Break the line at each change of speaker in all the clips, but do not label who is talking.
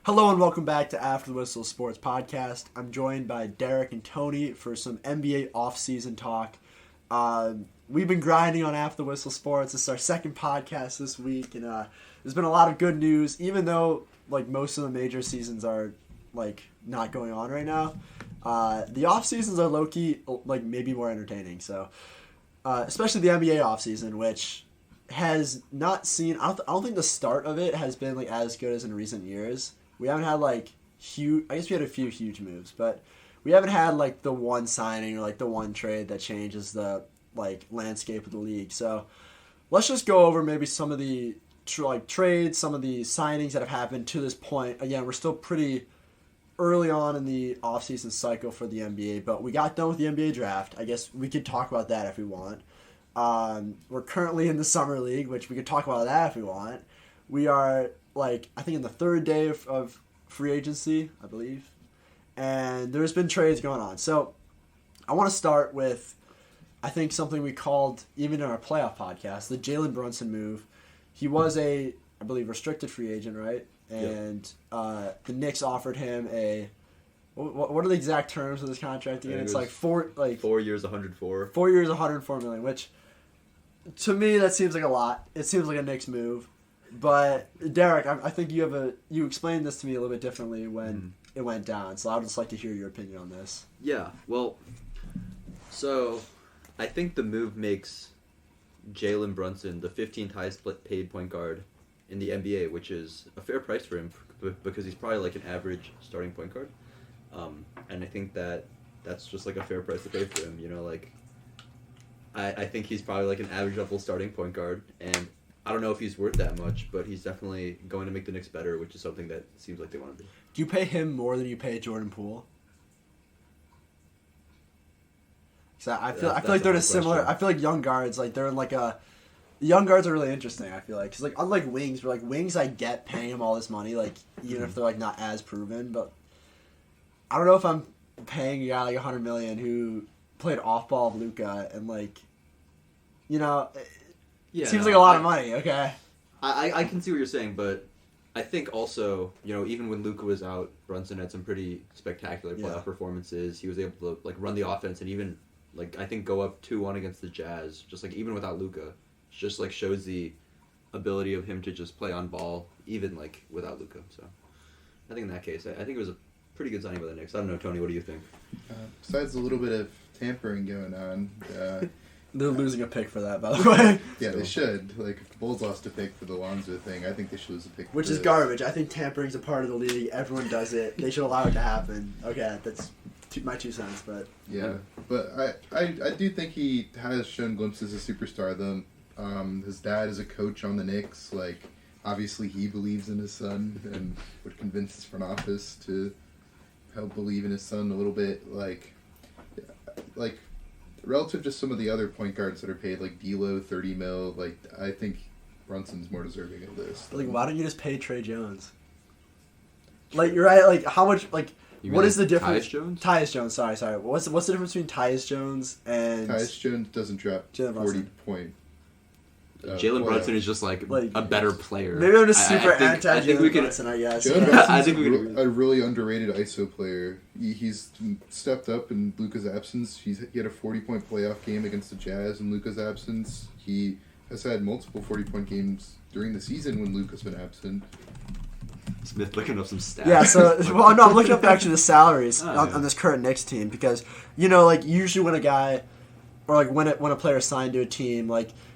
Hello and welcome back to After the Whistle Sports Podcast. I'm joined by Derek and Tony for some NBA offseason talk. We've been grinding on After the Whistle Sports. This is our second podcast this week, and there's been a lot of good news, even though most of the major seasons are not going on right now. The off seasons are low key maybe more entertaining. So, especially the NBA off season, which has not seen. I don't think the start of it has been as good as in recent years. We haven't had huge. I guess we had a few huge moves, but we haven't had the one signing or the one trade that changes the landscape of the league. So let's just go over maybe some of the trades, some of the signings that have happened to this point. Again, we're still pretty early on in the offseason cycle for the NBA, but we got done with the NBA draft. I guess we could talk about that if we want. We're currently in the summer league, which we could talk about that if we want. We are I think in the third day of free agency, I believe, and there's been trades going on. So I want to start with, I think, something we called, even in our playoff podcast, the Jalen Brunson move. He was a, I believe, restricted free agent, right? And the Knicks offered him a, what are the exact terms of this contract again? It's 4
years, 104.
4 years, 104 million, which to me that seems like a lot. It seems like a Knicks move. But Derek, I think you explained this to me a little bit differently when it went down. So I'd just like to hear your opinion on this.
Yeah, well, so I think the move makes Jalen Brunson the 15th highest paid point guard in the NBA, which is a fair price for him because he's probably an average starting point guard. And I think that's just a fair price to pay for him. I think he's probably an average level starting point guard, and I don't know if he's worth that much, but he's definitely going to make the Knicks better, which is something that seems like they want to do.
Do you pay him more than you pay Jordan Poole? I feel like they're similar. I feel like young guards, they're in young guards are really interesting. I feel because unlike wings, where wings I get paying him all this money, even if they're not as proven, but I don't know if I'm paying a guy $100 million who played off ball of Luka and it seems like a lot of money. Okay.
I can see what you're saying, but I think also, even when Luka was out, Brunson had some pretty spectacular playoff performances. He was able to run the offense and even I think go up 2-1 against the Jazz, just even without Luka. Just shows the ability of him to just play on ball even without Luka. So I think in that case, I think it was a pretty good signing by the Knicks. I don't know, Tony, what do you think?
Besides a little bit of tampering going on,
they're losing a pick for that, by the way.
Yeah, they should. If the Bulls lost a pick for the Lonzo thing, I think they should lose a pick.
Which is garbage. I think tampering's a part of the league. Everyone does it. They should allow it to happen. Okay, that's my 2 cents, but
yeah. But I do think he has shown glimpses of superstardom. His dad is a coach on the Knicks. Obviously he believes in his son and would convince his front office to help believe in his son a little bit. Relative to some of the other point guards that are paid, D'Lo, $30 million, I think Brunson's more deserving of this.
Why don't you just pay Trey Jones? You're right. How much? What is the difference? Tyus Jones. Sorry. What's the difference between Tyus Jones and
Tyus Jones doesn't drop 40 point.
Jalen Brunson is just a better player.
Maybe I'm just super anti Jalen Brunson, I guess.
Jalen Brunson's a really underrated ISO player. He's stepped up in Luka's absence. He had a 40-point playoff game against the Jazz in Luka's absence. He has had multiple 40-point games during the season when Luka's been absent.
Smith looking up some stats.
Yeah, so I'm looking up actually the salaries on this current Knicks team because usually when a guy or when a player is signed to a team,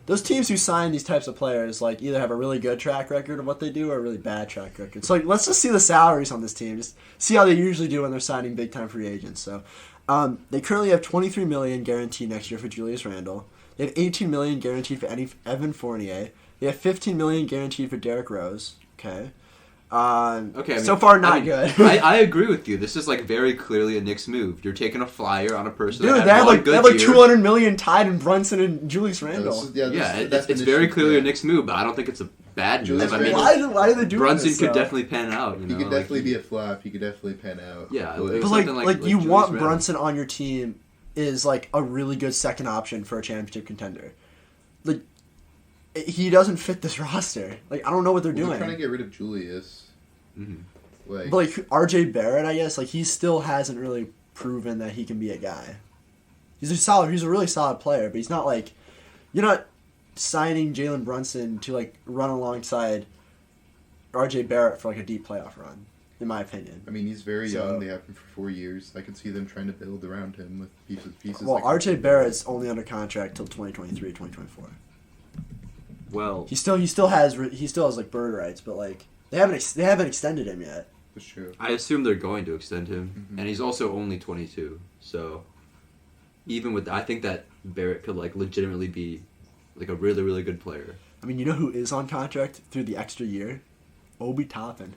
those teams who sign these types of players either have a really good track record of what they do or a really bad track record. So let's just see the salaries on this team, just see how they usually do when they're signing big time free agents. So they currently have $23 million guaranteed next year for Julius Randle. They have $18 million guaranteed for Evan Fournier. They have $15 million guaranteed for Derrick Rose. Okay. So far, not good.
I agree with you. This is very clearly a Knicks move. You're taking a flyer on a person.
Dude, they have $200 million tied in Brunson and Julius Randle.
It's very clearly a Knicks move, but I don't think it's a bad move.
Why do they do
Brunson
this?
Could definitely pan out.
He could definitely be a flop. He could definitely pan out.
Yeah,
but you want Brunson on your team is a really good second option for a championship contender. He doesn't fit this roster. I don't know what they're doing.
They're trying to get rid of Julius.
Mm-hmm.
Like,
But like R.J. Barrett, I guess, like he still hasn't really proven that he can be a guy. He's a really solid player, but he's not like, you're not signing Jalen Brunson to like run alongside R.J. Barrett for like a deep playoff run, in my opinion.
I mean, he's very young. They have him for 4 years. I can see them trying to build around him with pieces.
Well,
like
R.J. Barrett's only under contract till 2023, 2024.
Well,
He still has like bird rights, but like they haven't extended him yet.
That's true.
I assume they're going to extend him,
Mhm.
and he's also only 22. So even with, I think that Barrett could like legitimately be like a really, really good player.
I mean, you know who is on contract through the extra year? Obi Toppin.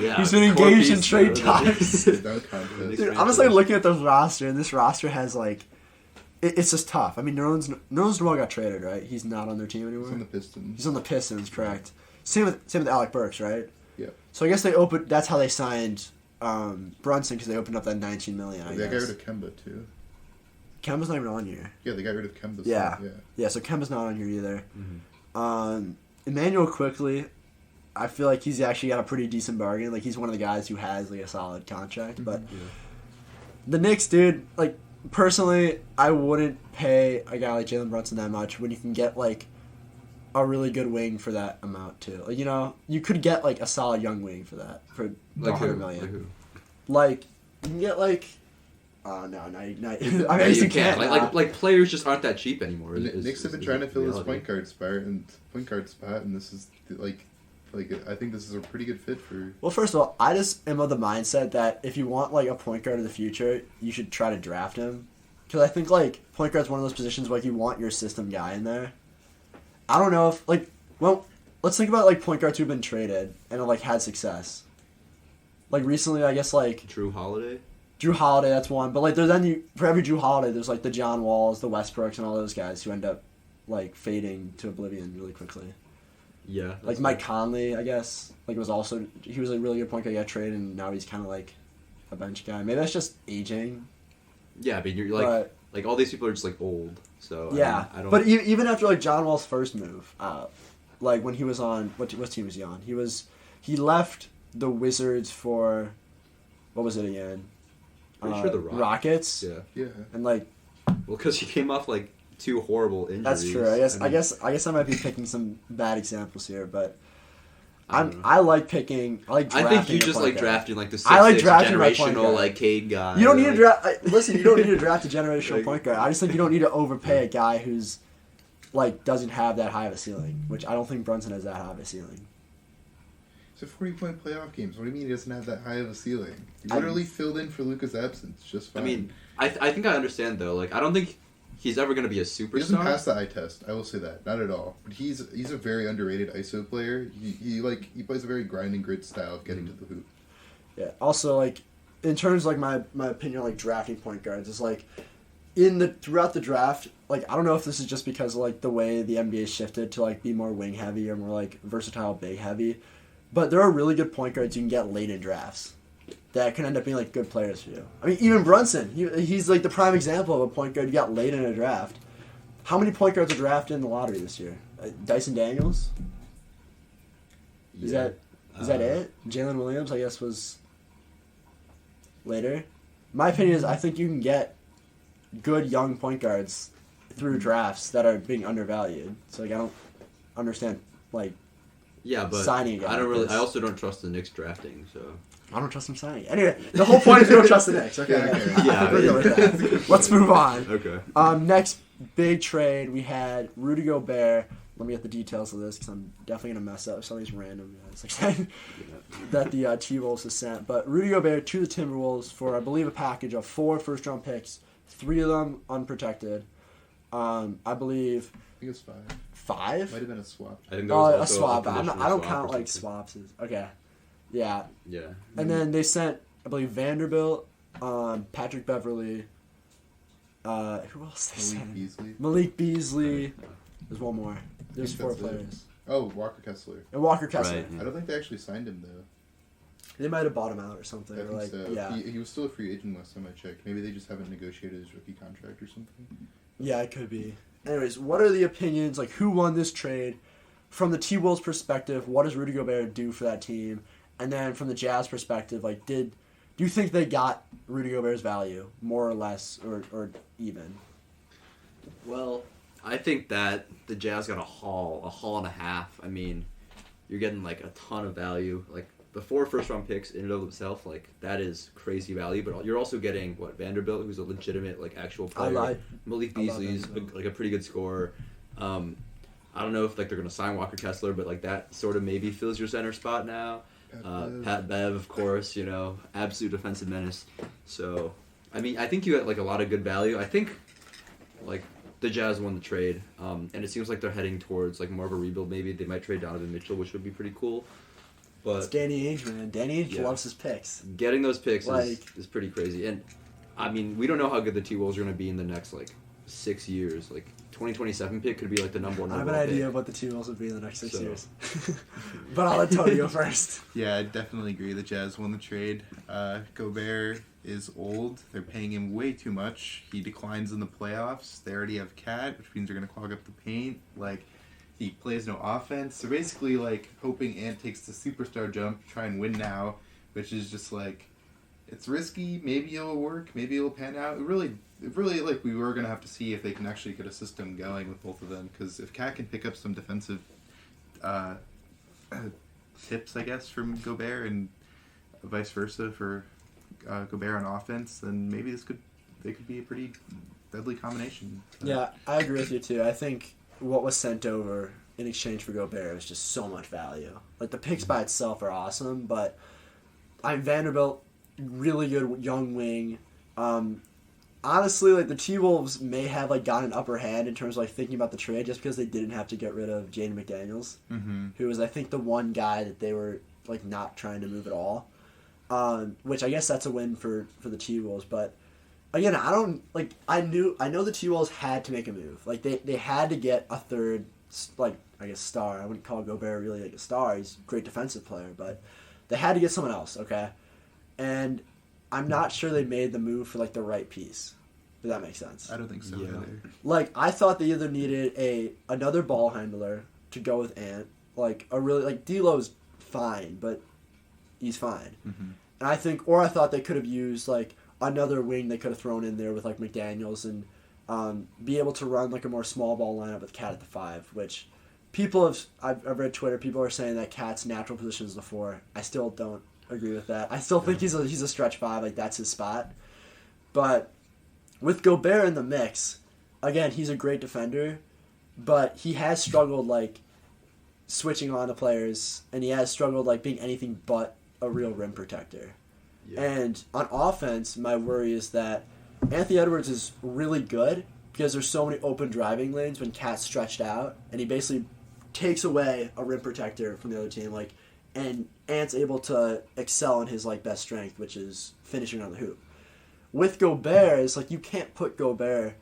Yeah,
He's been engaged in trade talks.
Dunk contest.
Dude, I'm just like looking at this roster, and this roster has like, it's just tough. I mean, Nerlens Noel got traded, right? He's not on their team anymore.
He's on the Pistons.
He's on the Pistons, correct? Same with Alec Burks, right?
Yeah.
So I guess that's how they signed Brunson, because they opened up that $19 million. I
They
guess.
got rid of Kemba too.
Kemba's not even on here.
Yeah, they got rid of Kemba.
Yeah.
Yeah.
Yeah, so Kemba's not on here either.
Mhm.
Emmanuel quickly, I feel like he's actually got a pretty decent bargain. Like he's one of the guys who has like a solid contract. But
Yeah.
the Knicks, dude, like personally, I wouldn't pay a guy like Jalen Brunson that much when you can get like a really good wing for that amount too. Like, you know, you could get like a solid young wing for that for
Like
$100
who?
million.
Like who?
Like you can get like, no, I
Yeah,
guess
you
you can't.
Like players just aren't that cheap anymore.
Knicks have been trying to fill his point guard spot, and this is like I think this is a pretty good fit for.
Well, first of all, I just am of the mindset that if you want like a point guard of the future, you should try to draft him, because I think like point guard's one of those positions where like, you want your system guy in there. I don't know if like, well, let's think about like point guards who've been traded and have like had success. Like recently, I guess like
Drew Holiday.
Drew Holiday, that's one. But like for every Drew Holiday, there's like the John Walls, the Westbrooks, and all those guys who end up like fading to oblivion really quickly.
Yeah.
Like Mike Conley, I guess. Like he was a really good point guard, got traded, and now he's kind of like a bench guy. Maybe that's just aging.
Yeah, but you're like like all these people are just like old. So
Yeah,
I don't.
but even after like John Wall's first move, like when he was on what team was he on? He left the Wizards for what was it again?
Pretty sure the
Rockets.
Yeah.
Yeah.
And like
Well, because he came off like 2 horrible injuries.
that's true. I guess I might be picking some bad examples here, but I like drafting.
I think you just like drafting like the 6'6"
I like drafting my point
generational
guard.
like Cade guy.
You don't need to
like,
draft. Listen, you don't need to draft a generational
Like-
point guard. I just think you don't need to overpay a guy who's like doesn't have that high of a ceiling, which I don't think Brunson has that high of a ceiling.
It's a 40-point playoff games. What do you mean he doesn't have that high of a ceiling? He
I-
literally filled in for Luka's absence just fine.
I mean, I think I understand though. Like I don't think he's ever gonna be a
he doesn't
superstar.
pass the eye test. I will say that, not at all. But he's a very underrated ISO player. He plays a very grind and grit style of getting to the hoop.
Yeah. Also, like in terms of, like my opinion on like drafting point guards is like throughout the draft. Like I don't know if this is just because of, like the way the NBA shifted to like be more wing heavy or more like versatile big heavy, but there are really good point guards you can get late in drafts that can end up being like good players for you. I mean, even Brunson, he's like the prime example of a point guard you got late in a draft. How many point guards are drafted in the lottery this year? Dyson Daniels? Is
Yeah.
that it? Jalen Williams, I guess, was later. My opinion is I think you can get good young point guards through drafts that are being undervalued. So like I don't understand like
Yeah, but
signing a guy
I don't
like
really.
this.
I also don't trust the Knicks drafting. So
I don't trust him signing. Anyway, the whole point is you don't trust the Knicks. Okay,
Yeah,
yeah.
we're good with that. Let's move on.
okay.
Next big trade, we had Rudy Gobert. Let me get the details of this because I'm definitely going to mess up some of these random guys that the T-Wolves has sent. But Rudy Gobert to the Timberwolves for, I believe, a package of 4 first-round picks, 3 of them unprotected. I believe
I think it's 5.
5?
Might have been a swap.
I think there was
A
also
swap.
a
I
conditional
don't
swap
count
or
like
something.
swaps. Okay. Yeah.
Yeah.
And then they sent, I believe, Vanderbilt, Patrick Beverly. Who else they
Malik
sent?
Beasley.
Malik Beasley. There's one more. There's
think
4
that's it.
players.
Oh, Walker Kessler.
And Walker Kessler.
Right.
I don't think they actually signed him though.
They might have bought him out or something.
I
Or
think
like,
so.
yeah.
He was still a free agent last time I checked. Maybe they just haven't negotiated his rookie contract or something.
Yeah, it could be. Anyways, what are the opinions? Like, who won this trade? From the T-Wolves' perspective, what does Rudy Gobert do for that team? And then from the Jazz perspective, like, do you think they got Rudy Gobert's value, more or less, or even?
Well, I think that the Jazz got a haul and a half. I mean, you're getting like a ton of value. Like the 4 first-round picks in and of themselves, like that is crazy value. But you're also getting Vanderbilt, who's a legitimate like actual player. Malik Beasley's like a pretty good scorer. I don't know if like they're gonna sign Walker Kessler, but like that sort of maybe fills your center spot now. Pat Bev, of course, absolute defensive menace. So, I mean, I think you got like a lot of good value. I think like the Jazz won the trade, and it seems like they're heading towards like more of a rebuild. Maybe they might trade Donovan Mitchell, which would be pretty cool. But
it's Danny Ainge, man. Danny Ainge loves his picks.
Getting those picks is pretty crazy. And I mean, we don't know how good the T-Wolves are going to be in the next like 6 years. Like 2027 pick could be like the number one.
I have an idea of what the T-Wolves would be in the next 6 years. But I'll let Tony go first.
Yeah, I definitely agree. The Jazz won the trade. Gobert is old. They're paying him way too much. He declines in the playoffs. They already have Cat, which means they're going to clog up the paint. Like, he plays no offense. They're basically, like, hoping Ant takes the superstar jump to try and win now, which is just, like, it's risky. Maybe it'll work. Maybe it'll pan out. It really, like, we were going to have to see if they can actually get a system going with both of them. Because if Cat can pick up some defensive tips, I guess, from Gobert and vice versa for Gobert on offense, then maybe they could be a pretty deadly combination.
Yeah, I agree with you too. I think what was sent over in exchange for Gobert was just so much value. Like the picks by itself are awesome, but Vanderbilt, really good young wing. Honestly, like the T-Wolves may have like gotten an upper hand in terms of like thinking about the trade just because they didn't have to get rid of Jaden McDaniels, who was I think the one guy that they were like not trying to move at all. Which I guess that's a win for the T-Wolves, but again, I know the T-Wolves had to make a move. Like they had to get a third, like I guess star. I wouldn't call Gobert really like a star. He's a great defensive player, but they had to get someone else. Okay, and I'm not sure they made the move for like the right piece. If that makes sense.
I don't think so either.
Like I thought they either needed another ball handler to go with Ant, like a really like D'Lo's fine, but he's fine. And I thought they could have used like another wing they could have thrown in there with like McDaniels and be able to run like a more small ball lineup with Cat at the 5, which I've read Twitter, people are saying that Cat's natural position is the 4. I still don't agree with that. I still think he's a stretch 5, like that's his spot. But with Gobert in the mix, again, he's a great defender, but he has struggled like switching on the players, and he has struggled like being anything but a real rim protector. Yeah. And on offense, my worry is that Anthony Edwards is really good because there's so many open driving lanes when Cat's stretched out, and he basically takes away a rim protector from the other team, like, and Ant's able to excel in his like best strength, which is finishing on the hoop. With Gobert, it's like you can't put Gobert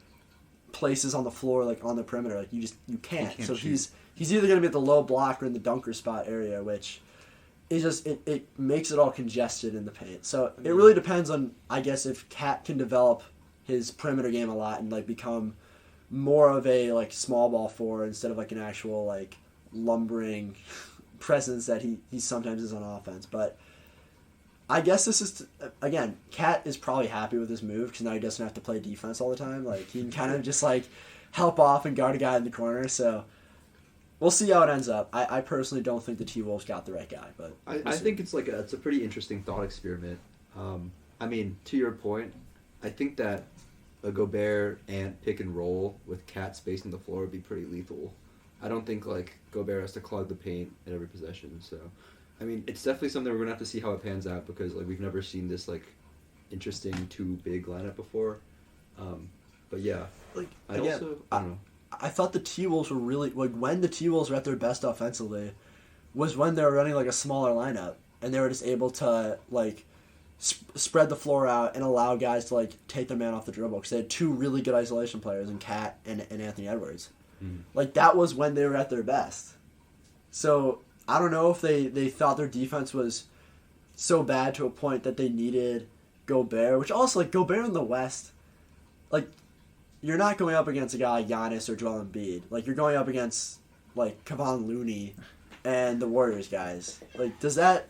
places on the floor like on the perimeter, like you can't. So shoot. He's either going to be at the low block or in the dunker spot area, which is just it makes it all congested in the paint. So it really depends on, I guess, if Cat can develop his perimeter game a lot and like become more of a like small ball 4 instead of like an actual like lumbering presence that he sometimes is on offense. But I guess this is again, Cat is probably happy with this move because now he doesn't have to play defense all the time. Like he can kind of just like help off and guard a guy in the corner. So we'll see how it ends up. I personally don't think the T-Wolves got the right guy, but
I think it's a pretty interesting thought experiment. I mean, to your point, I think that a Gobert and pick and roll with Cat spacing the floor would be pretty lethal. I don't think like Gobert has to clog the paint at every possession. So, I mean, it's definitely something we're gonna have to see how it pans out because like we've never seen this like interesting 2 big lineup before. But yeah,
like
I don't know.
I thought the T-Wolves were really like when the T-Wolves were at their best offensively was when they were running like a smaller lineup and they were just able to like spread the floor out and allow guys to like take their man off the dribble because they had 2 really good isolation players in Cat and Anthony Edwards. Like that was when they were at their best. So I don't know if they thought their defense was so bad to a point that they needed Gobert, which also like Gobert in the West, like you're not going up against a guy like Giannis or Joel Embiid. Like you're going up against like Kevon Looney and the Warriors guys. Like does that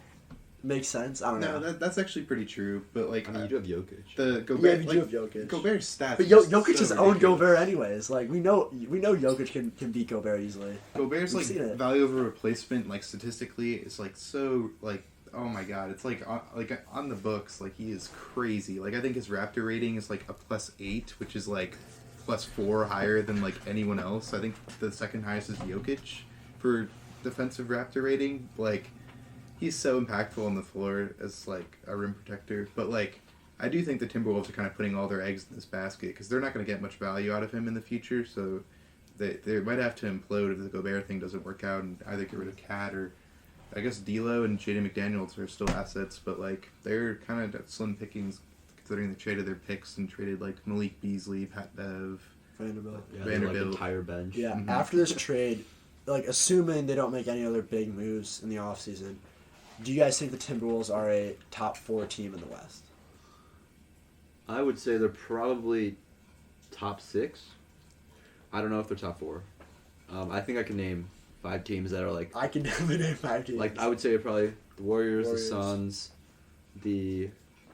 makes sense. I don't know.
That's actually pretty true. But like,
I mean, you do have Jokic.
The Gobert,
you do have Jokic.
Gobert's stats.
But
are
Jokic
so
has owned
ridiculous.
Gobert anyways. Like we know Jokic can beat Gobert easily.
Gobert's
We've
like
seen it.
value over replacement, like statistically, is like so like. Oh my god, it's like on the books, like he is crazy. Like I think his Raptor rating is like a +8, which is like +4 higher than like anyone else. I think the second highest is Jokic for defensive Raptor rating. Like he's so impactful on the floor as like a rim protector. But like I do think the Timberwolves are kind of putting all their eggs in this basket because they're not going to get much value out of him in the future. So they might have to implode if the Gobert thing doesn't work out and either get rid of Cat or. I guess D'Lo and Jaden McDaniels are still assets, but like they're kind of slim pickings considering they traded their picks and traded like Malik Beasley, Pat Bev,
Vanderbilt.
Yeah,
Vanderbilt.
like entire bench.
Yeah,
Mhm.
after this trade, like assuming they don't make any other big moves in the offseason, do you guys think the Timberwolves are a top 4 team in the West?
I would say they're probably top 6. I don't know if they're top 4. I think I can name 5 teams that are like.
I can definitely name 5 teams.
Like I would say probably the Warriors,
Warriors.
the Suns,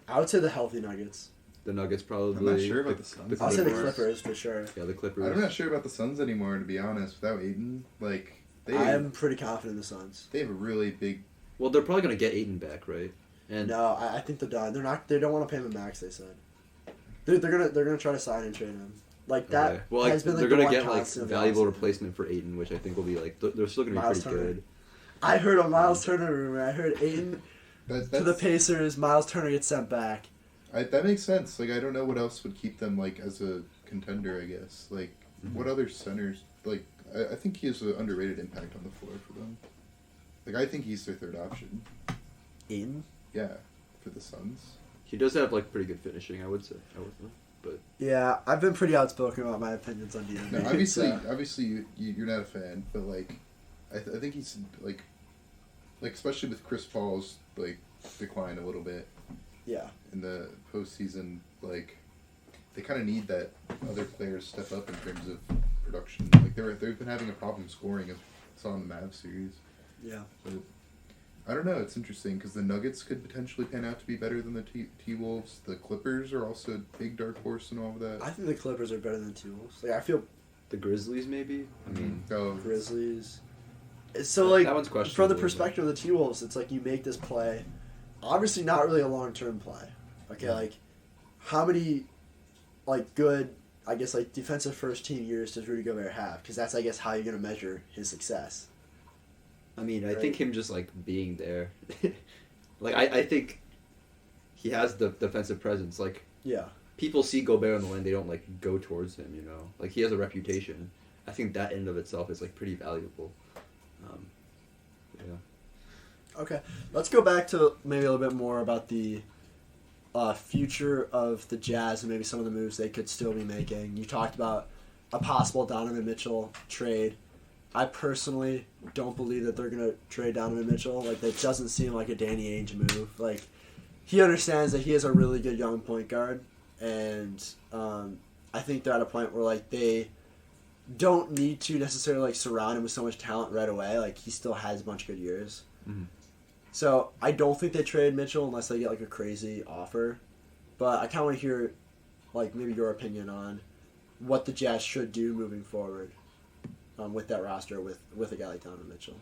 I would say the healthy Nuggets.
the Nuggets probably.
I'm not sure about the Suns.
I'll say the
Clippers.
Clippers for sure.
Yeah, the Clippers.
I'm not sure about the Suns anymore, to be honest. Without Aiden, like
I am pretty confident in the Suns.
they have a really big.
Well, they're probably gonna get Ayton back, right? And
No, I think they're done. They're not. They don't want to pay him a max. They said. They're gonna try to sign and trade him. Like that
okay. Well,
has been like
they're
the
gonna
one
get like
constant of the
valuable
offseason.
replacement for Ayton, which I think will be like they're still gonna be
Miles
pretty
Turner.
good.
I heard a Miles Turner rumor. I heard Aiden
That's,
to the Pacers. Miles Turner gets sent back.
that makes sense. Like I don't know what else would keep them like as a contender. I guess like what other centers like I think he has an underrated impact on the floor for them. Like I think he's their third option.
Aiden?
Yeah, for the Suns.
He does have like pretty good finishing, I would say. But
Yeah, I've been pretty outspoken about my opinions on DMV.
No, obviously,
so-
obviously you're not a fan, but like, I think he's like, especially with Chris Paul's like decline a little bit
Yeah.
in the postseason, like they kind of need that other players step up in terms of production. Like they've been having a problem scoring, as we saw in the Mavs series.
Yeah.
But I don't know. It's interesting because the Nuggets could potentially pan out to be better than the T-Wolves. The Clippers are also a big dark horse and all of that.
I think the Clippers are better than the T-Wolves. Like I feel
the Grizzlies maybe. I mean,
Oh,
Grizzlies. So like
that one's
from the
questionable,
perspective of the T-Wolves, it's like you make this play. Obviously, not really a long-term play. Okay,
Yeah.
like how many like good, I guess like defensive first team years does Rudy Gobert have? Because that's I guess how you're gonna measure his success.
I mean, I
Right.
think him just like being there, like I think he has the defensive presence. Like
Yeah.
people see Gobert on the lane, they don't like go towards him. You know, like he has a reputation. I think that end of itself is like pretty valuable. Yeah.
Okay, let's go back to maybe a little bit more about the future of the Jazz and maybe some of the moves they could still be making. You talked about a possible Donovan Mitchell trade. I personally don't believe that they're going to trade Donovan Mitchell. Like, that doesn't seem like a Danny Ainge move. Like, he understands that he is a really good young point guard, and I think they're at a point where, like, they don't need to necessarily, like, surround him with so much talent right away. Like, he still has a bunch of good years.
Mm-hmm.
So I don't think they trade Mitchell unless they get like a crazy offer. But I kind of want to hear, like maybe your opinion on what the Jazz should do moving forward with that roster with a guy like Donovan Mitchell.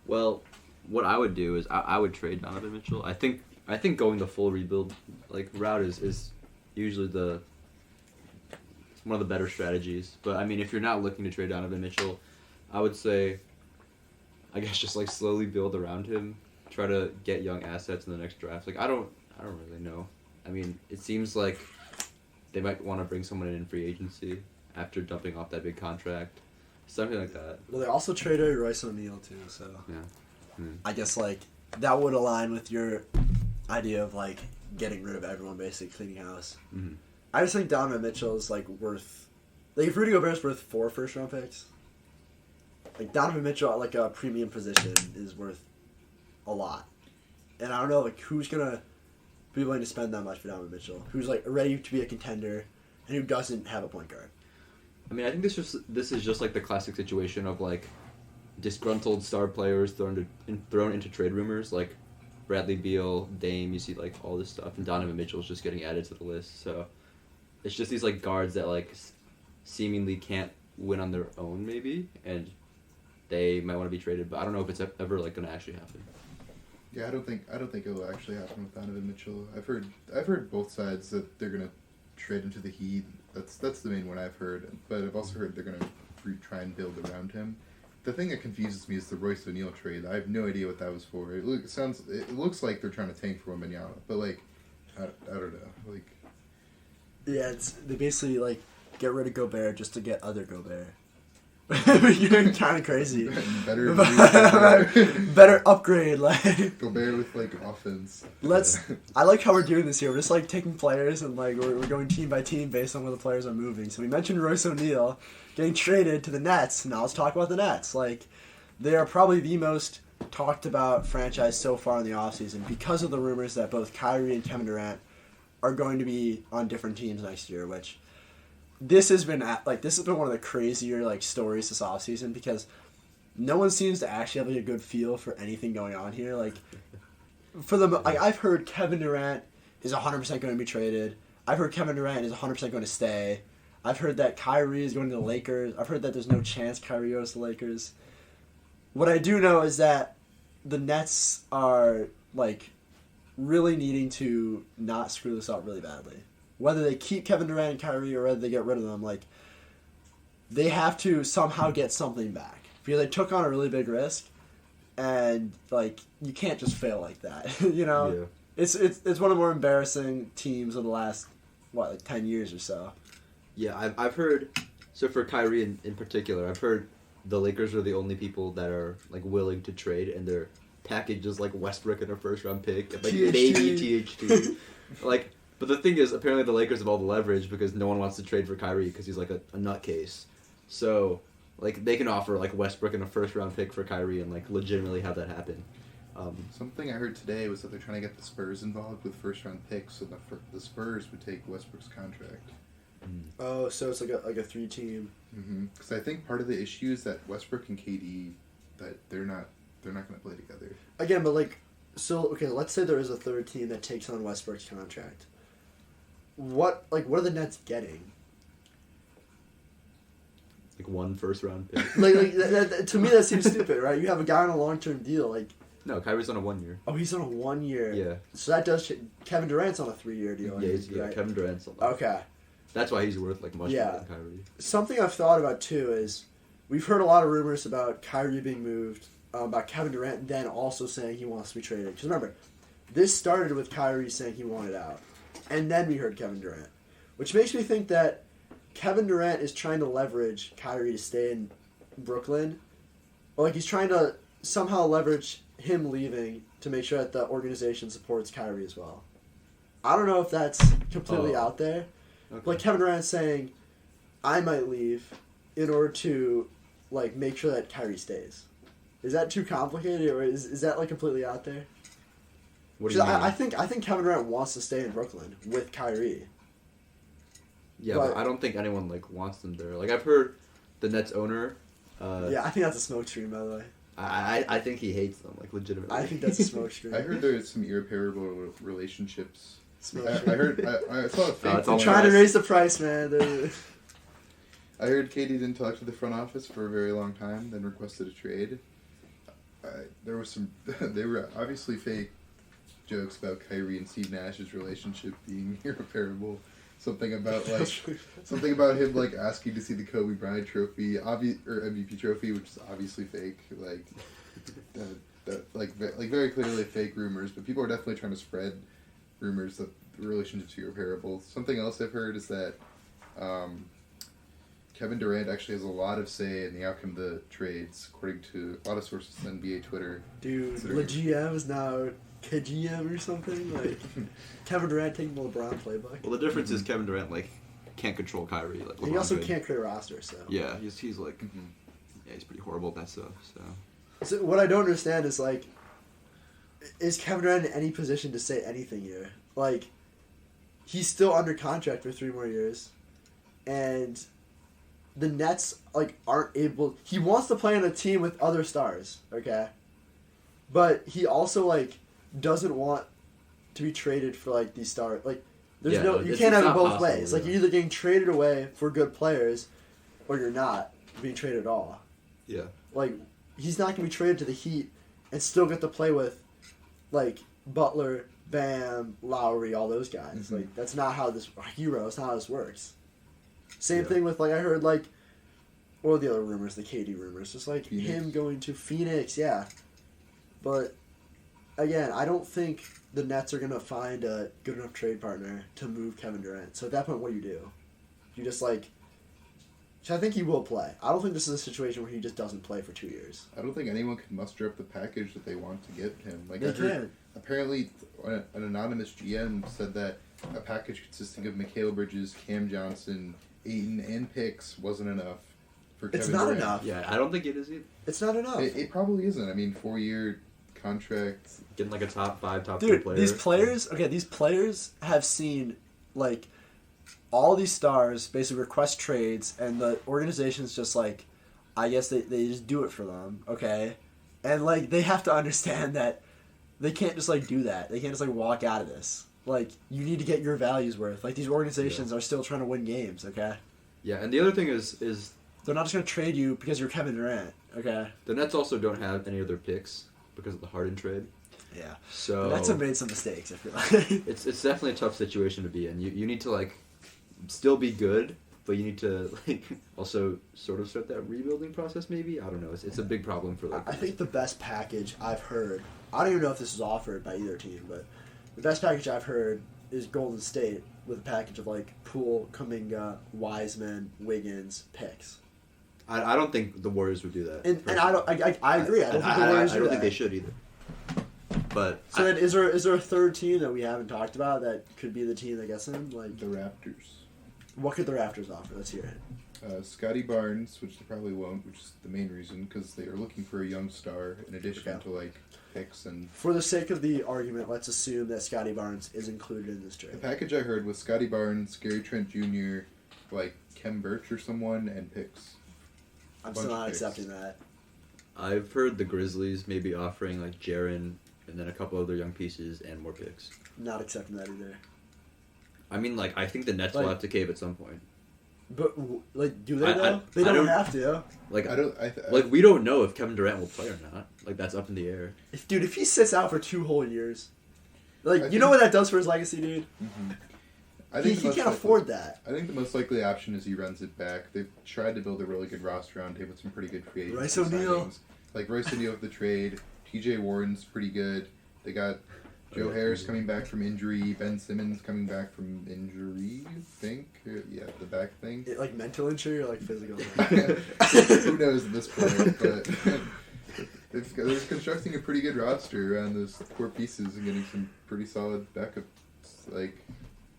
Well, what I would do is I would trade Donovan Mitchell. I think going the full rebuild like route is usually it's one of the better strategies. But I mean, if you're not looking to trade Donovan Mitchell, I would say, I guess just like slowly build around him, try to get young assets in the next draft. Like I don't really know. I mean, it seems like they might want to bring someone in free agency after dumping off that big contract, something like that.
Well, they also traded Royce O'Neal too, so
Yeah.
I guess like that would align with your idea of like getting rid of everyone, basically cleaning house.
Mm-hmm.
I just think Donovan Mitchell is like worth, like if Rudy Gobert's worth 4 first-round picks. Like, Donovan Mitchell at, like, a premium position is worth a lot. And I don't know, like, who's going to be willing to spend that much for Donovan Mitchell? Who's, like, ready to be a contender and who doesn't have a point guard?
I mean, I think this is just like the classic situation of like disgruntled star players thrown into trade rumors. Like Bradley Beal, Dame, you see like all this stuff, and Donovan Mitchell's just getting added to the list. So it's just these like guards that like seemingly can't win on their own maybe, and they might want to be traded, but I don't know if it's ever like gonna actually happen.
Yeah, I don't think it will actually happen with Donovan Mitchell. I've heard both sides that they're gonna trade him to the Heat. That's the main one I've heard, but I've also heard they're gonna try and build around him. The thing that confuses me is the Royce O'Neal trade. I have no idea what that was for. It looks like they're trying to tank for Wembanyama, but like I don't know. Like
Yeah, they basically like get rid of Gobert just to get other Gobert. You're kind of crazy.
better
upgrade, like
Gobert with like offense.
I like how we're doing this here. We're just like taking players and like we're going team by team based on where the players are moving. So we mentioned Royce O'Neal getting traded to the Nets. Now let's talk about the Nets. Like they are probably the most talked about franchise so far in the offseason because of the rumors that both Kyrie and Kevin Durant are going to be on different teams next year, which this has been one of the crazier like stories this offseason because no one seems to actually have like, a good feel for anything going on here. Like I've heard Kevin Durant is 100% going to be traded. I've heard Kevin Durant is 100% going to stay. I've heard that Kyrie is going to the Lakers. I've heard that there's no chance Kyrie goes to the Lakers. What I do know is that the Nets are like really needing to not screw this up really badly. Whether they keep Kevin Durant and Kyrie or whether they get rid of them, like they have to somehow get something back because they took on a really big risk, and like you can't just fail like that. You know,
Yeah.
It's one of the more embarrassing teams of the last 10 years or so.
Yeah, I've heard. So for Kyrie in particular, I've heard the Lakers are the only people that are like willing to trade, and their package is like Westbrook and a first round pick, and, like
THT.
maybe THT. Like, but the thing is, apparently the Lakers have all the leverage because no one wants to trade for Kyrie because he's like a nutcase. So like they can offer like Westbrook and a first round pick for Kyrie and like legitimately have that happen.
Something I heard today was that they're trying to get the Spurs involved with first round picks, and the Spurs would take Westbrook's contract.
Oh, so it's like a 3-team.
Because I think part of the issue is that Westbrook and KD that they're not going to play together.
Again, but like, so okay, let's say there is a third team that takes on Westbrook's contract. What are the Nets getting?
Like one first round pick.
That, to me, that seems stupid, right? You have a guy on a long-term deal, like.
No, Kyrie's on a 1 year.
Oh, he's on a 1 year.
Yeah.
So that does. Kevin Durant's on a 3-year deal.
Yeah,
right?
Kevin Durant's on.
Okay.
That's why he's worth like much more than Kyrie.
Something I've thought about too is we've heard a lot of rumors about Kyrie being moved, about Kevin Durant then also saying he wants to be traded. Because remember, this started with Kyrie saying he wanted out, and then we heard Kevin Durant, which makes me think that Kevin Durant is trying to leverage Kyrie to stay in Brooklyn, or like he's trying to somehow leverage him leaving to make sure that the organization supports Kyrie as well. I don't know if that's completely out there.
Okay.
Like Kevin Durant saying, I might leave in order to like make sure that Kyrie stays. Is that too complicated, or is that like completely out there?
What do you mean?
I think Kevin Durant wants to stay in Brooklyn with Kyrie.
Yeah, but I don't think anyone like wants them there. Like I've heard the Nets owner.
Yeah, I think that's a smoke screen, by the way.
I think he hates them, like legitimately.
I think that's a smoke screen.
I heard there's some irreparable relationships.
Smoke
I
screen.
heard. I saw a fake.
it's all
I'm trying to raise the price, man.
I heard KD didn't talk to the front office for a very long time, then requested a trade. There was some. They were obviously fake jokes about Kyrie and Steve Nash's relationship being irreparable. Something about him like asking to see the Kobe Bryant trophy, or MVP trophy, which is obviously fake. Like, like very clearly fake rumors, but people are definitely trying to spread rumors that the relationship's irreparable. Something else I've heard is that Kevin Durant actually has a lot of say in the outcome of the trades, according to a lot of sources on NBA Twitter.
Dude, the GM is now KGM or something. Like Kevin Durant taking the LeBron playbook.
Well, the difference is Kevin Durant like can't control Kyrie. Like
He
LeBron
also
could.
can't create a roster, so.
Yeah, he's like, yeah, he's pretty horrible at that stuff.
So what I don't understand is like, is Kevin Durant in any position to say anything here? Like, he's still under contract for 3 more years, and the Nets like aren't able. He wants to play on a team with other stars, okay, but he also like doesn't want to be traded for like these stars. Like, there's
Yeah,
no
no,
you
it's
can't have it
not
both
possible,
ways. Like,
yeah.
you're either getting traded away for good players, or you're not being traded at all.
Yeah.
Like, he's not gonna be traded to the Heat and still get to play with, like, Butler, Bam, Lowry, all those guys.
Mm-hmm.
Like, that's not how this Hero. That's not how this works. Same
Yeah.
thing with, like, I heard, like, what were the other rumors? The KD rumors, just like
Phoenix.
him going to Phoenix. Yeah, but again, I don't think the Nets are gonna find a good enough trade partner to move Kevin Durant. So at that point, what do? You just like. So I think he will play. I don't think this is a situation where he just doesn't play for 2 years.
I don't think anyone can muster up the package that they want to get him. Like,
They
I heard,
can.
apparently, an anonymous GM said that a package consisting of Mikal Bridges, Cam Johnson, Ayton, and picks wasn't enough for Kevin
It's not
Durant.
enough.
Yeah, I don't think it is either.
It's not enough.
It probably isn't. I mean, 4-year contract.
Getting like a top 5, top 2
Dude,
player.
these players have seen, like, all these stars basically request trades, and the organization's just like, I guess they just do it for them, okay? And, like, they have to understand that they can't just, like, do that. They can't just, like, walk out of this. Like, you need to get your values worth. Like, these organizations are still trying to win games, okay?
Yeah, and the other thing is
They're not just going to trade you because you're Kevin Durant, okay?
the Nets also don't have any other picks because of the Harden trade.
Yeah.
So
The Nets have made some mistakes, I feel like.
it's definitely a tough situation to be in. You need to like still be good, but you need to like also sort of start that rebuilding process. Maybe I don't know. It's a big problem for like.
I think the best package I've heard, I don't even know if this is offered by either team, but the best package I've heard is Golden State with a package of like Poole, Kuminga, Wiseman, Wiggins, picks.
I don't think the Warriors would do that.
And I agree. I don't think the Warriors
I
do
don't
that.
think they should either. But
So then, is there a third team that we haven't talked about that could be the team that gets him? Like,
The Raptors.
what could the Raptors offer? Let's hear it.
Scotty Barnes, which they probably won't, which is the main reason, because they are looking for a young star in addition
Okay.
to, like, picks and...
For the sake of the argument, let's assume that Scotty Barnes is included in this
The
trade.
package I heard was Scotty Barnes, Gary Trent Jr., like, Kem Birch or someone, and picks.
I'm
bunch
still
of
not
picks.
accepting that.
I've heard the Grizzlies maybe offering like Jaren and then a couple other young pieces and more picks.
Not accepting that either.
I mean, like I think the Nets
Like-
will have to cave at some point.
But like, do they
I-
though? They
I
don't
don't-
have to.
Like
I
we don't know if Kevin Durant will play or not. Like that's up in the air.
If he sits out for 2 whole years, like,
I
you
think-
know what that does for his legacy, dude?
I
He
think the most
can't
likely-
afford that.
I think the most likely option is he runs it back. They've tried to build a really good roster around him with some pretty good free agents.
Royce
and
O'Neal.
signings. Like Royce O'Neal with the trade. TJ Warren's pretty good. They got Joe
yeah,
Harris
TJ.
coming back from injury. Ben Simmons coming back from injury, I think. Yeah, the back thing.
Like mental injury or like physical?
Who knows at this point, but they're constructing a pretty good roster around those core pieces and getting some pretty solid backups. Like,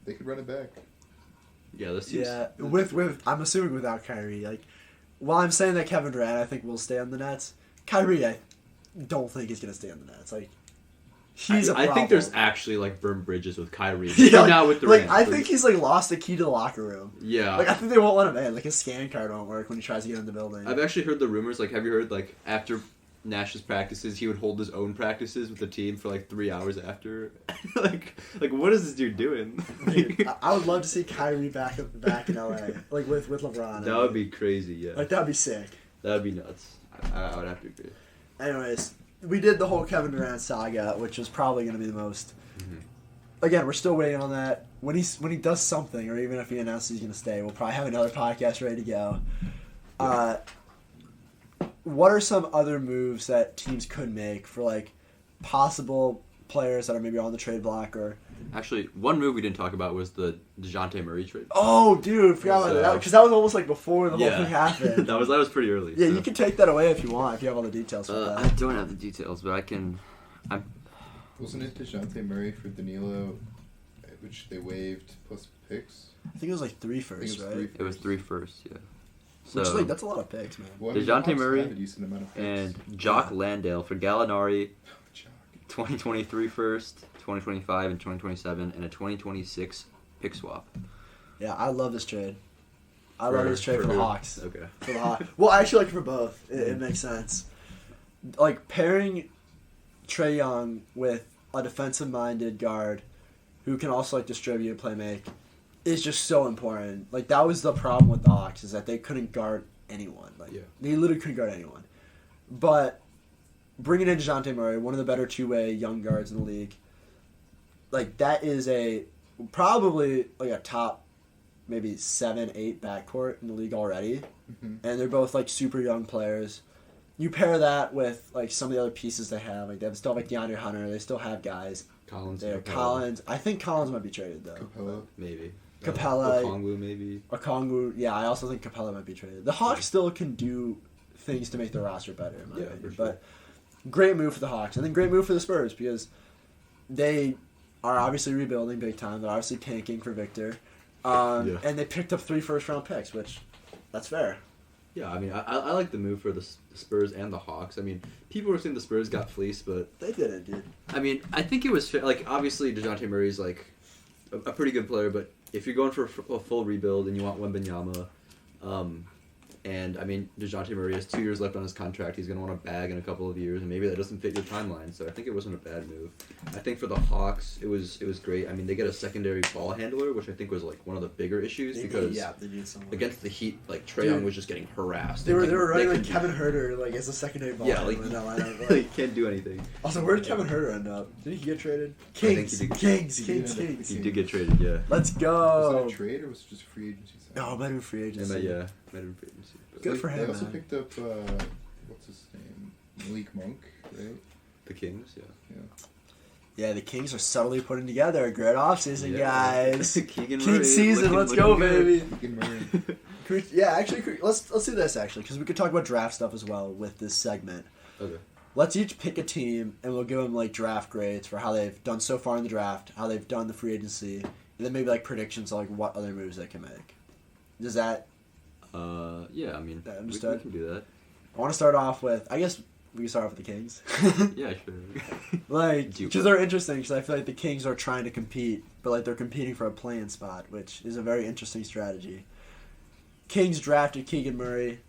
they could run it back.
Yeah, this seems.
Yeah, with I'm assuming without Kyrie. Like, while I'm saying that Kevin Durant I think will stay on the Nets, Kyrie I don't think he's gonna stay on the Nets. Like, he's a
I
problem.
think there's actually like burned bridges with Kyrie.
yeah,
Now with Durant.
like I think he's like lost the key to the locker room.
Yeah.
Like, I think they won't let him in. Like, his scan card won't work when he tries to get in the building.
I've actually heard the rumors. Like, have you heard like after Nash's practices, he would hold his own practices with the team for like 3 hours after. like what is this dude doing?
Dude, I would love to see Kyrie back in LA, like with LeBron.
That would be crazy. Yeah.
like, that'd be sick.
That would be nuts. I would have to agree.
Anyways, we did the whole Kevin Durant saga, which was probably going to be the most. Again, we're still waiting on that. When he does something, or even if he announces he's going to stay, we'll probably have another podcast ready to go. What are some other moves that teams could make for like possible players that are maybe on the trade block or?
Actually, one move we didn't talk about was the DeJounte Murray trade.
Oh, dude, forgot about that because that was almost like before the whole thing happened.
that was pretty early.
Yeah,
so.
you can take that away if you want. If you have all the details for
I
that.
don't have the details, but I can.
Wasn't it DeJounte Murray for Danilo, which they waived plus picks?
I think it was like 3
I think
first,
it was
right?
3
It was
first.
3 firsts, yeah. So
Which is like that's a lot of picks, man.
Well, I mean,
DeJounte
the Hawks
Murray
have a decent amount of picks.
and Jock Landale for Gallinari,
Jock.
2023 first, 2025 and 2027, and a 2026 pick swap.
Yeah, I love this trade. I love this trade for the
who?
Hawks.
Okay.
For the Hawks. Well, I actually like it for both. It makes sense. Like pairing Trae Young with a defensive-minded guard who can also like distribute, play make, is just so important. Like that was the problem with the Hawks is that they couldn't guard anyone. Like they literally couldn't guard anyone. But bringing in DeJounte Murray, one of the better two-way young guards in the league, like that is probably like a top maybe 7-8 backcourt in the league already, and they're both like super young players. You pair that with like some of the other pieces they have, like they still have like DeAndre Hunter. They still have guys. Collins. I think Collins might be traded though.
Capella.
Maybe.
Capella.
Okongwu maybe.
Okongwu. Yeah, I also think Capella might be traded. The Hawks still can do things to make their roster better, in my opinion.
For sure.
But great move for the Hawks, and then great move for the Spurs because they are obviously rebuilding big time. They're obviously tanking for Victor, and they picked up 3 first-round picks, which that's fair.
Yeah, I mean, I like the move for the Spurs and the Hawks. I mean, people were saying the Spurs got fleeced, but
they didn't, dude.
I mean, I think it was like obviously DeJounte Murray's like a pretty good player, but if you're going for a full rebuild and you want Wembanyama, and I mean DeJounte Murray has 2 years left on his contract, he's gonna want to bag in a couple of years, and maybe that doesn't fit your timeline. So I think it wasn't a bad move. I think for the Hawks, it was great. I mean, they get a secondary ball handler, which I think was like one of the bigger issues because
they need someone
against the Heat, like Trae Young was just getting harassed.
They were running like Kevin Herter like as a secondary ball handler in that lineup.
Like, can't do anything.
Also, where did Kevin Herter end up? Did he get traded? Kings.
He did get traded. Yeah.
Let's go.
Was it a trade or was it just free agency?
No, might have been free agency.
Might have been free agency.
Good for him.
They also
man.
picked up what's his name, Malik Monk, right?
The Kings,
Yeah, the Kings are subtly putting together a great offseason, guys.
Keegan
King season, let's go, baby.
Keegan Murray.
Yeah, actually, let's do this actually, because we could talk about draft stuff as well with this segment.
Okay.
Let's each pick a team, and we'll give them like draft grades for how they've done so far in the draft, how they've done the free agency, and then maybe like predictions on like what other moves they can make. Does that?
Yeah, I mean, we can do that.
I want to start off with, I guess we can start off with the Kings.
Yeah, sure.
Like, because they're interesting, because I feel like the Kings are trying to compete, but like they're competing for a play-in spot, which is a very interesting strategy. Kings drafted Keegan Murray.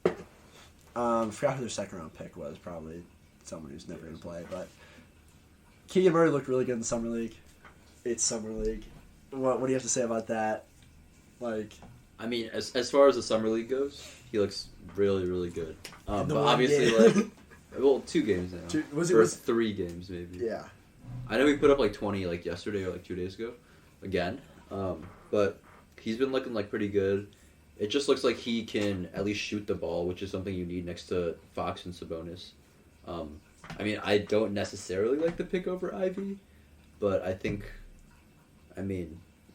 I forgot who their second-round pick was, probably someone who's never going to play, but Keegan Murray looked really good in the Summer League. It's Summer League. What do you have to say about that? Like,
I mean, as far as the Summer League goes, he looks really, really good. But obviously,
game.
like, 2 games now. Or 3 games, maybe.
Yeah.
I know he put up like 20 like yesterday or like 2 days ago, again. But he's been looking like pretty good. It just looks like he can at least shoot the ball, which is something you need next to Fox and Sabonis. I mean, I don't necessarily like the pick over Ivy, but I think,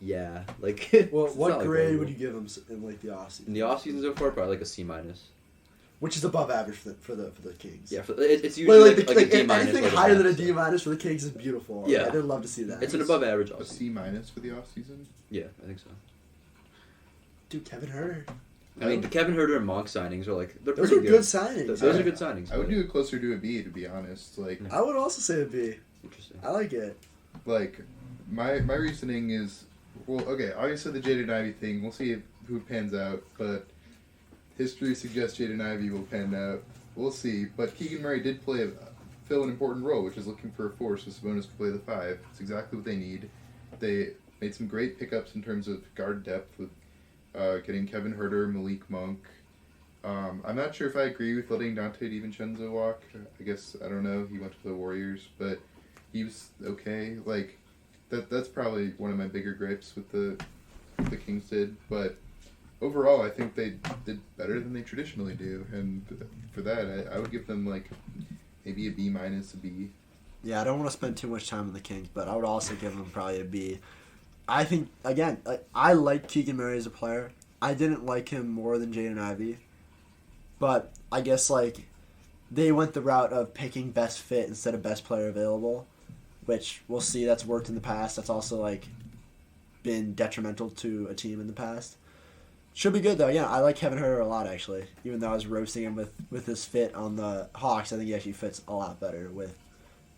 yeah, like.
Well, what
like
grade would you give him in like the offseason?
In the offseason so far, probably like a C-.
Which is above average for the Kings.
Yeah, it's usually like a D-.
Anything
like
higher than a D- for the Kings is beautiful.
Yeah,
I'd love to see that.
It's an above average.
A C- for the offseason?
Yeah, I think so.
Dude, Kevin Herter.
I mean, the Kevin Herter and Monk signings are like they're
those
pretty
are good signings.
Those are good signings.
I would do it closer to a B, to be honest. Like,
I would also say a B.
Interesting.
I like it.
Like, my reasoning is, well, okay, obviously the Jaden Ivey thing, we'll see who pans out, but history suggests Jaden Ivey will pan out. We'll see. But Keegan Murray did fill an important role, which is looking for a 4, so Sabonis can play the 5. It's exactly what they need. They made some great pickups in terms of guard depth with getting Kevin Herter, Malik Monk. I'm not sure if I agree with letting Dante DiVincenzo walk. I guess, I don't know, he went to the Warriors, but he was okay. Like, that's probably one of my bigger gripes with the Kings did, but overall, I think they did better than they traditionally do, and for that, I would give them like maybe a B-, a B.
Yeah, I don't want to spend too much time on the Kings, but I would also give them probably a B. I think, again, I like Keegan Murray as a player. I didn't like him more than Jaden Ivey, but I guess like they went the route of picking best fit instead of best player available, which we'll see. That's worked in the past. That's also like been detrimental to a team in the past. Should be good though. Yeah, I like Kevin Herter a lot actually. Even though I was roasting him with his fit on the Hawks, I think he actually fits a lot better with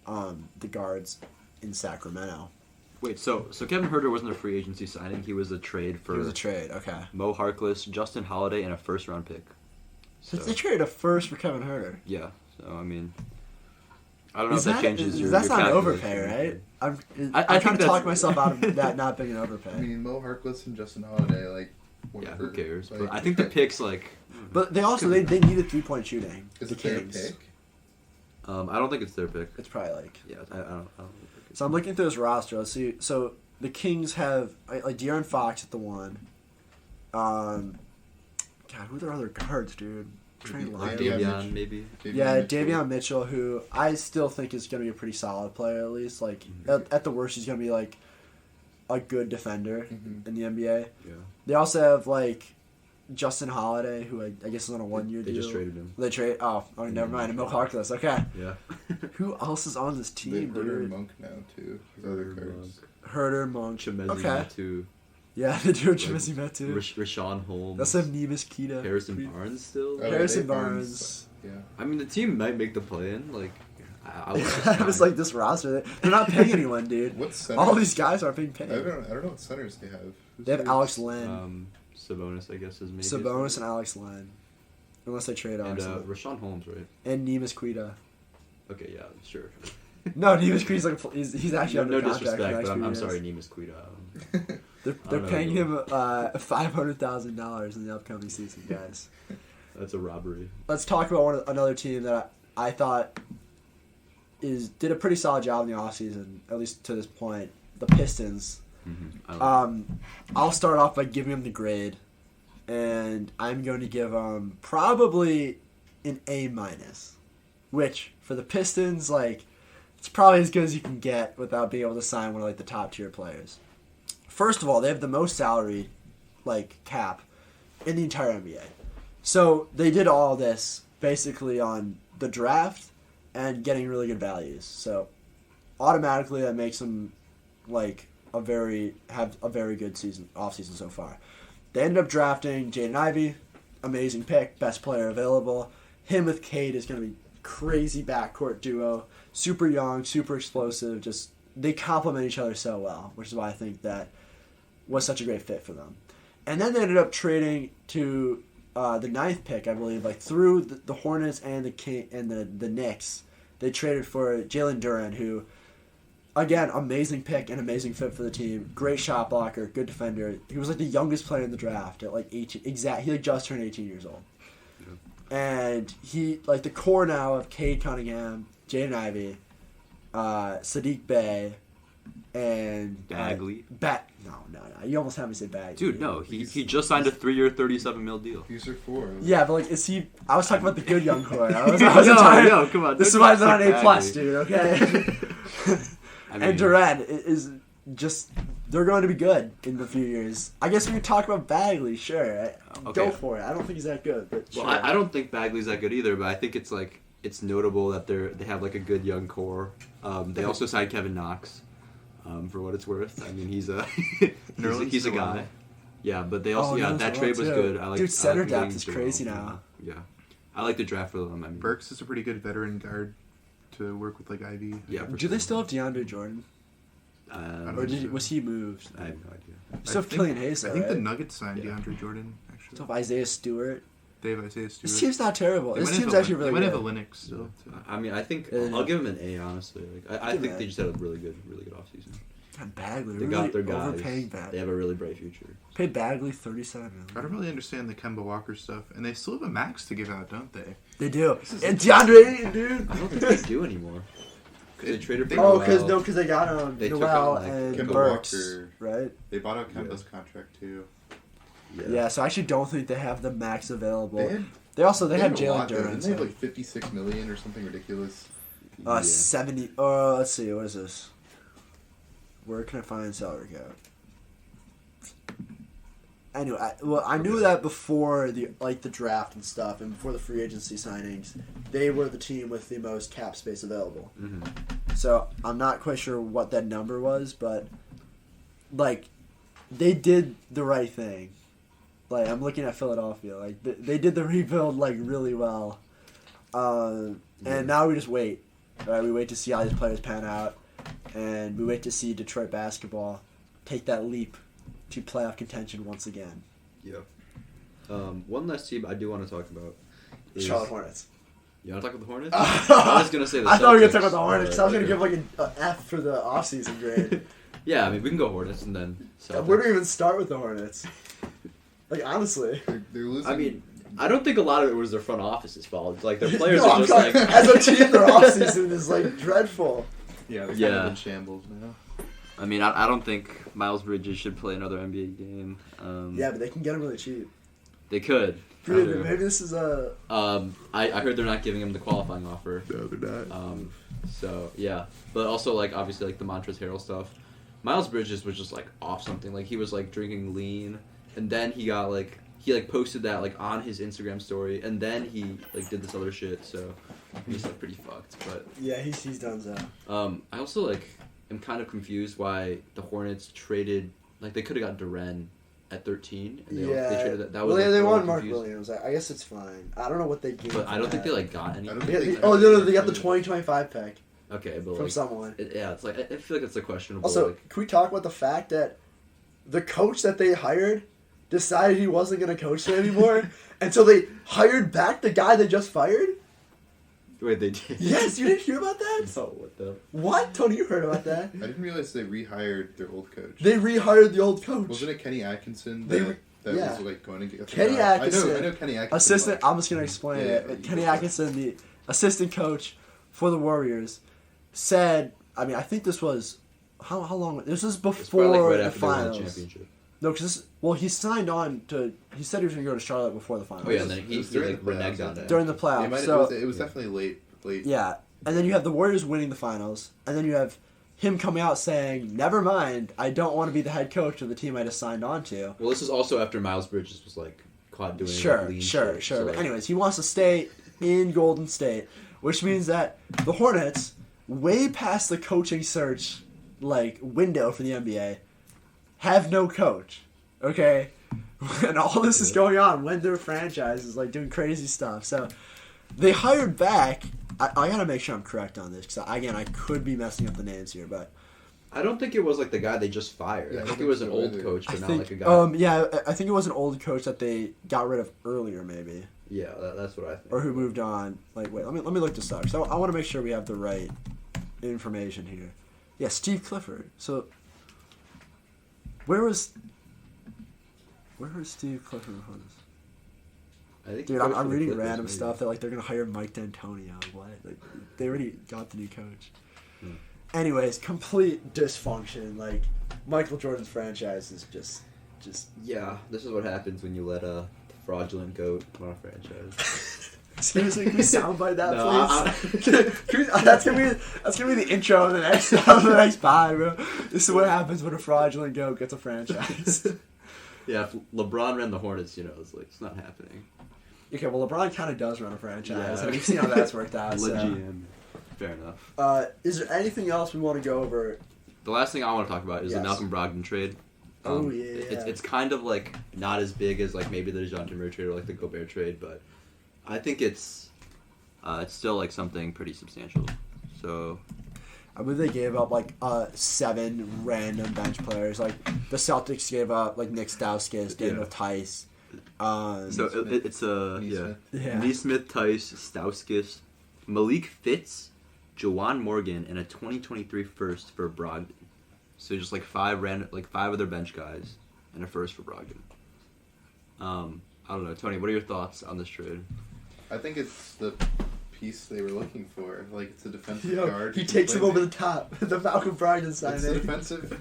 the guards in Sacramento.
Wait, so Kevin Herter wasn't a free agency signing. He was a trade for.
He was a trade. Okay.
Mo Harkless, Justin Holiday, and a first-round pick.
So they traded a first for Kevin Herter.
Yeah. So I mean, I don't know if that changes your
That's not an
calculation.
overpay, right?
I
I'm trying
think
to talk
that's-
myself out of that not being an overpay.
I mean, Mo Harkless and Justin Holiday, like,
Yeah,
whatever.
who cares?
Like,
But I think the picks, like...
But they also they needed 3-point shooting.
is
The
it their
Kings.
pick?
I don't think it's their pick.
It's probably like.
Yeah, I don't think
So I'm looking through this roster. Let's see. So the Kings have like De'Aaron Fox at the 1. God, who are their other guards, dude?
Maybe
Davion, maybe.
Yeah, Davion Mitchell, who I still think is going to be a pretty solid player, at least. Like, at the worst, he's going to be, like, a good defender in the NBA.
Yeah.
They also have, like, Justin Holiday, who I guess is on a one-year deal.
They just traded him.
They trade. Oh, never mind. Mo Harkless. Okay.
Yeah.
Who else is on this
They
team,
Herder
dude?
Monk now, too. His other cards.
Herder, Monk.
Chemezi
Okay.
Metu,
Yeah, they do Chemezi Metu.
Rashawn Holmes.
That's have Nevis Keita.
Harrison Barnes still.
Oh,
Harrison
Dave
Barnes.
Yeah.
I mean, the team might make the play-in. Like, I was
I was like, this roster, they're not paying anyone, dude.
What center?
All these guys aren't being paid.
I don't know what centers they have. Who's
They have
theirs?
Alex Len.
Sabonis, I guess, is maybe.
Sabonis and Alex Len. Unless they trade
and
Alex Len.
Rashawn Holmes, right?
And Nevis Quita.
Okay, yeah, sure.
No, Nevis Quita's like he's actually
No
under contract for the
disrespect,
next
but
few
I'm
years.
sorry, Nemus Quita.
They're
don't know.
paying him $500,000 in the upcoming season, guys.
That's a robbery.
Let's talk about another team that I thought did a pretty solid job in the offseason, at least to this point. The Pistons.
Mm-hmm.
I'll start off by giving them the grade, and I'm going to give them probably an A-, which for the Pistons, like, it's probably as good as you can get without being able to sign one of like the top tier players. First of all, they have the most salary, like, cap in the entire NBA. So they did all this basically on the draft and getting really good values. So automatically that makes them like have a very good offseason so far. They ended up drafting Jaden Ivey, amazing pick, best player available. Him with Cade is going to be crazy backcourt duo, super young, super explosive. Just they complement each other so well, which is why I think that was such a great fit for them. And then they ended up trading to the 9th pick, I believe, like through the Hornets and the Knicks. They traded for Jalen Durant, who, again, amazing pick and amazing fit for the team. Great shot blocker, good defender. He was like the youngest player in the draft at like 18. He like just turned 18 years old. And he, like, the core now of Cade Cunningham, Jaden Ivey, Sadiq Bey, and
Bagley.
No. You almost had me say Bagley.
Dude, no, he just signed a 3-year, $37 million deal.
These are 4.
Yeah, but like, is he? I was talking about the good young core. I was
No,
talking,
come on.
this is
don't
why I'm
talk
not an A+,
Bagley.
dude. Okay.
I mean,
And Durant is just. They're going to be good in a few years. I guess we could talk about Bagley, sure.
Okay.
Go for it. I don't think he's that good, but
Well,
sure.
I don't think Bagley's that good either, but I think it's like it's notable that they have like a good young core. They also signed Kevin Knox, for what it's worth. I mean, he's a he's a guy. Yeah, but they also that trade was good. I like
Dude, center
like
depth is
Jerome.
crazy now.
Yeah, I like the draft for them. I mean,
Burks is a pretty good veteran guard to work with like Ivy.
Yeah. for
Do they
sure.
still have DeAndre Jordan? Or was he moved?
I have no idea.
They still have Killian Hayes,
I think
right?
the Nuggets signed
Yeah.
DeAndre Jordan, actually.
Still have Isaiah Stewart.
They have Isaiah Stewart.
This team's not terrible.
They
This
might
team's
have
actually really
They might
good.
have a Linux still. Too.
I mean, I think
Yeah.
I'll give them an A. Honestly, like I
Give
think
them
they
an
just had a really good offseason.
God, Bagley.
They
Really
got their guys.
overpaying Bagley.
They have a really bright future.
Paid Bagley $37
I
million.
don't really understand the Kemba Walker stuff, and they still have a max to give out, don't they?
They do. And DeAndre Ayton, dude.
I don't think they do anymore. Because they traded for
Oh,
Noel.
because they got
They took
Noel
out, like,
and
Kemba
Burks,
Walker.
right?
They bought out Kemba's contract, too.
Yeah. So I actually don't think they have the max available.
They
They,
had,
have
a
Jalen
lot, though.
Durant.
Didn't they have like 56 million or something ridiculous?
Yeah.
70. Let's see. What is this? Where can I find salary cap? Anyway, I knew that before the draft and stuff, and before the free agency signings, they were the team with the most cap space available.
Mm-hmm.
So I'm not quite sure what that number was, but like they did the right thing. Like I'm looking at Philadelphia, like they did the rebuild like really well, and now we just wait. Right, we wait to see how these players pan out, and we wait to see Detroit basketball take that leap to playoff contention once again.
Yeah. One last team I do want to talk about is
Charlotte Hornets.
You want to talk about the Hornets?
I
I was gonna say the
thought we were going to
Celtics,
talk about the Hornets because I was going to
but-
give like an F for the offseason grade.
Yeah, I mean, we can go Hornets and then Celtics.
Where do we even start with the Hornets? Like, honestly.
They're losing.
I mean, I don't think a lot of it was their front office's fault. Like, their players
No,
are
I'm
just
talking-
like...
as a team, their offseason is like dreadful.
Yeah, they're kind
Yeah.
of in shambles now.
I mean, I don't think Miles Bridges should play another NBA game.
Yeah, but they can get him really cheap.
They could.
Dude,
True.
maybe this is a...
I heard they're not giving him the qualifying offer.
No, they're not.
So, yeah. But also, like, obviously, like, the Montrezl Harrell stuff. Miles Bridges was just, like, off something. Like, he was, like, drinking lean. And then he got, like... He, like, posted that, like, on his Instagram story. And then he, like, did this other shit. So, he's, like, pretty fucked. But,
Yeah, he's done so.
I also, like, am kind of confused why the Hornets traded... Like, they could have got Durant at 13. And they traded that. That was,
well,
like,
they
really
won Mark
confusing.
Williams. I guess it's fine. I don't know what they gave.
But I don't think they,
that.
like, got any.
I don't
Yeah,
think
oh, no, they got the 2025 pick
Okay, but,
from
like...
someone.
Yeah, it's like... I feel like it's a questionable,
Also,
like...
can we talk about the fact that the coach that they hired decided he wasn't going to coach them anymore until they hired back the guy they just fired?
Wait, they did?
Yes, you didn't hear about that?
No, what the...
What? Tony, you heard about that?
I didn't realize they rehired their old coach.
They rehired the old coach.
Wasn't it Kenny Atkinson
They
that,
re-
that
yeah.
was like going to get
Kenny Atkinson,
I know Kenny Atkinson.
assistant,
like,
I'm just going to explain
Yeah,
it.
you
Kenny
go for it.
Atkinson, the assistant coach for the Warriors, said, I mean, I think this was, how long? This was
It's probably,
before
like, right
the
after they won the
finals.
championship.
No, because he signed on to. He said he was going to go to Charlotte before the finals.
Oh, yeah, and then
It
he
was during
like,
the playoffs,
reneged on
wasn't
that.
it?
during the playoffs. So
it was definitely late.
yeah, and then you have the Warriors winning the finals, and then you have him coming out saying, "Never mind, I don't want to be the head coach of the team I just signed on to."
Well, this is also after Miles Bridges was, like, caught doing
Sure,
like, lean
sure.
shit. So,
But
like,
anyways, he wants to stay in Golden State, which means that the Hornets, way past the coaching search like window for the NBA, have no coach. Okay, and all this is going on when their franchise is like doing crazy stuff. So they hired back. I gotta make sure I'm correct on this because I could be messing up the names here, but
I don't think it was, like, the guy they just fired.
Yeah,
I
I
think
don't
it was
think
an
so
old
either.
coach,
I
but not,
think
like, a guy.
yeah, I think it was an old coach that they got rid of earlier, maybe.
Yeah, that's what I think.
Or who moved on. Like, wait, let me look this up. Because I want to make sure we have the right information here. Yeah, Steve Clifford. So, where was Steve Clifford before this?
I think
Dude,
he coached
I'm
for the
reading
Clippers,
random
maybe.
stuff that, like, they're going to hire Mike D'Antonio. What? Like, they already got the new coach.
Hmm.
Anyways, complete dysfunction. Like, Michael Jordan's franchise is just...
Yeah, this is what happens when you let a fraudulent goat run a franchise.
Seriously, can we soundbite that,
No,
please? That's gonna be the intro of the next pod, bro. This is what happens when a fraudulent goat gets a franchise.
Yeah, if LeBron ran the Hornets, it's like, it's not happening.
Okay, well, LeBron kind of does run a franchise,
Yeah.
and we've seen how that's worked out.
Le
So.
GM. Fair enough.
Is there anything else we want to go over?
The last thing I want to talk about is
Yes.
the Malcolm Brogdon trade.
Oh, yeah.
It's kind of like not as big as like maybe the DeJounte Murray trade or like the Gobert trade, but I think it's still like something pretty substantial. So
I believe they gave up like 7 random bench players. Like the Celtics gave up like Nick Stauskas, Daniel Tice.
it's
Nesmith.
Yeah.
Nesmith, Tice, Stauskas, Malik Fitz, Jawan Morgan, and a 2023 first for Brogdon. So just like 5 of their bench guys and a first for Brogdon. I don't know, Tony. What are your thoughts on this trade?
I think it's the piece they were looking for. Like, it's a defensive
Yo,
guard.
he
who can
takes him
play
over
make.
the top. The Malcolm Brogdon
It's a
signing.
defensive.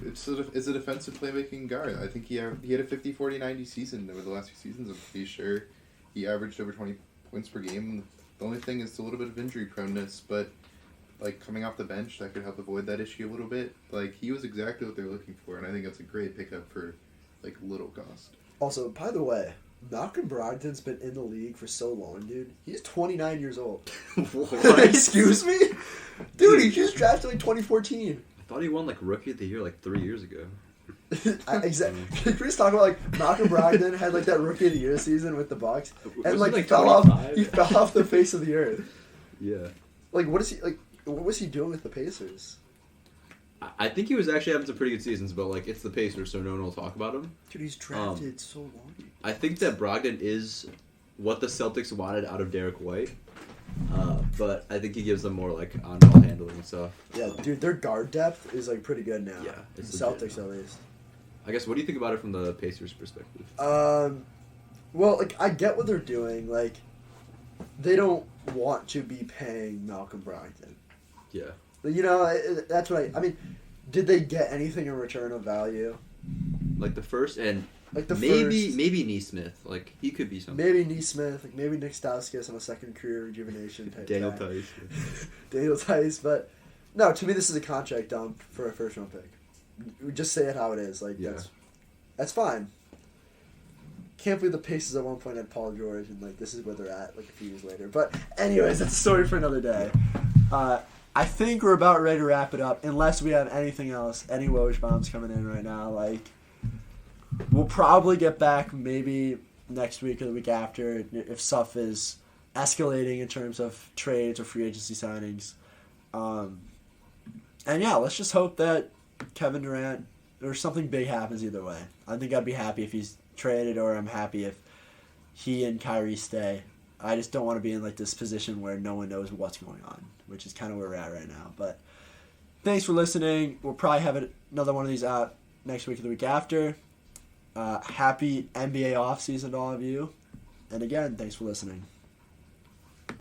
It's a defensive playmaking guard. I think he had a 50, 40, 90 season over the last few seasons. I'm pretty sure he averaged over 20 points per game. The only thing is a little bit of injury proneness, but like coming off the bench, that could help avoid that issue a little bit. Like, he was exactly what they're looking for, and I think that's a great pickup for like little cost.
Also, by the way, Malcolm Brogdon's been in the league for so long, dude. He's 29 years old. Excuse me? Dude, he was drafted like 2014.
I thought he won like Rookie of the Year like 3 years ago.
Exactly. Can we just talk about like Malcolm Brogdon had like that Rookie of the Year season with the Bucks, and
Wasn't
like
he,
fell
25?
he fell off the face of the earth.
Yeah.
Like, what was he doing with the Pacers?
I think he was actually having some pretty good seasons, but like it's the Pacers, so no one will talk about him.
Dude, he's drafted so long.
I think that Brogdon is what the Celtics wanted out of Derek White. But I think he gives them more like on-ball handling and stuff.
Yeah, dude, their guard depth is like pretty good now.
Yeah,
the
it's
Celtics
legit.
at least.
I guess, what do you think about it from the Pacers' perspective?
Well, like I get what they're doing. Like, they don't want to be paying Malcolm Brogdon.
Yeah.
You know, that's what I mean. Did they get anything in return of value?
Like the first and
Like the
maybe
first,
Neesmith. Like he could be something.
maybe Neesmith, like maybe Nick Stauskas on a second career rejuvenation type.
Daniel
guy.
Tice.
Daniel Tice, but no, to me this is a contract dump for a first round pick. We just say it how it is. Like
Yeah.
that's fine. Can't believe the Pacers at one point had Paul George, and like this is where they're at like a few years later. But anyways, that's a story for another day. I think we're about ready to wrap it up, unless we have anything else. Any Woj bombs coming in right now? Like, we'll probably get back maybe next week or the week after if stuff is escalating in terms of trades or free agency signings. And yeah, let's just hope that Kevin Durant or something big happens either way. I think I'd be happy if he's traded, or I'm happy if he and Kyrie stay. I just don't want to be in like this position where no one knows what's going on, which is kind of where we're at right now. But thanks for listening. We'll probably have another one of these out next week or the week after. Happy NBA offseason to all of you. And again, thanks for listening.